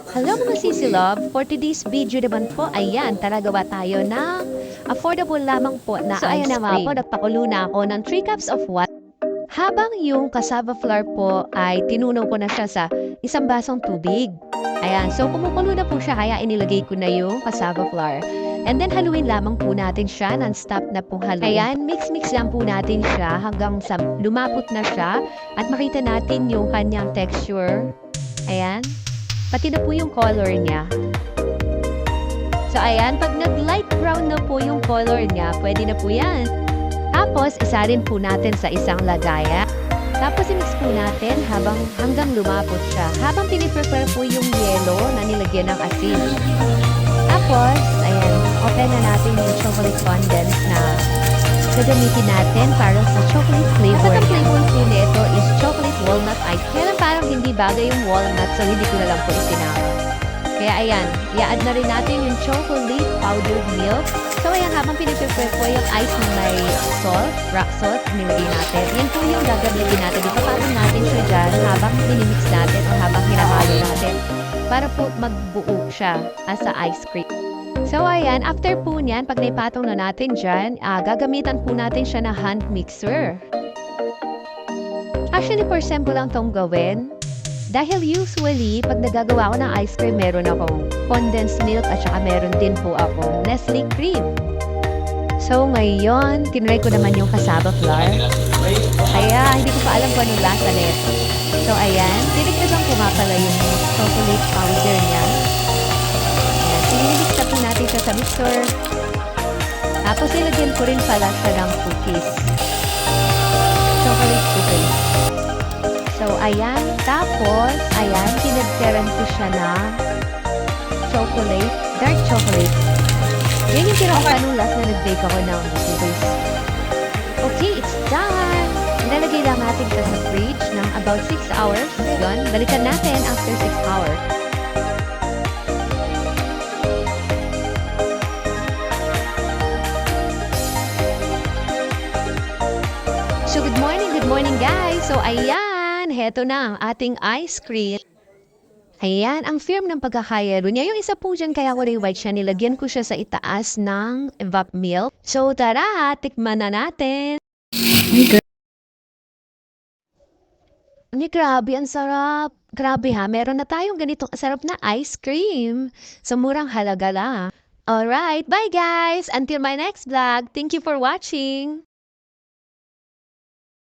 Hello mga sisilove! For today's video naman po, ayan, tara gawa tayo ng affordable lamang po na So, ice ayan na nga cream. po, Nagpakulo na ako ng 3 cups of water. Habang yung cassava flour po ay tinunaw ko na siya sa isang basong tubig. Ayan, so kumukulo na po siya kaya inilagay ko na yung cassava flour. And then haluin lamang po natin siya, non-stop na po haluin. Ayan, mix-mix lang po natin siya hanggang sa lumapot na siya at makita natin yung kanyang texture. Ayan, pati na po yung color niya. So ayan, pag nag-light brown na po yung color niya, pwede na po yan. Tapos, isa rin po natin sa isang lagayan. Tapos, i-mix po natin hanggang lumapot siya. Habang piniprepare po yung yelo na nilagyan ng asin. Tapos, ayan, open na natin yung chocolate fondant na gagamitin natin para sa chocolate flavor. At ang flavor po nito is chocolate walnut ice. Kaya lang parang hindi bagay yung walnut, so hindi ko na lang po isinama. Kaya ayan, i-add na rin natin yung chocolate powdered milk. So ayan, habang piniprepare po yung ice na may salt, rock salt, nilagay natin. Yan po yung gagamitin natin. Ipapatong natin siya dyan habang minimix natin o habang hinahalo natin para po magbuo siya as a ice cream. So ayan, after po niyan, pag naipatong na natin dyan, gagamitan po natin siya na hand mixer. Actually, for sample lang tong gawin. Dahil usually, pag nagagawa ko ng ice cream, meron akong condensed milk at saka meron din po akong Nestle cream. So ngayon, tinry ko naman yung cassava flour. Kaya hindi ko pa alam kung anong lasa nito. So ayan, tiniktasan ko nga pala yung chocolate powder niya. Ayan, sinimix na po natin siya sa mixer. Tapos ilagyan ko rin pala siya ng cookies. Chocolate cookies. So, ayan. Tapos, ayan, pinagteran ko siya ng chocolate, dark chocolate. Yan yung tinakapan nung last na nag-bake ako ng cookies. Okay, it's done! Nilalagay lang natin siya sa fridge ng about 6 hours. Yun, balikan natin after 6 hours. So, good morning guys! So, ayan, heto na ang ating ice cream. Ayan, ang firm ng pagkakayalo niya. Yung isa po dyan, kaya ko white siya. Nilagyan ko siya sa itaas ng evap milk. So, tara, tikman na natin. Ay, grabe, ang sarap. Grabe ha, meron na tayong ganitong sarap na ice cream. Sa murang halaga lang. Alright, bye guys! Until my next vlog. Thank you for watching!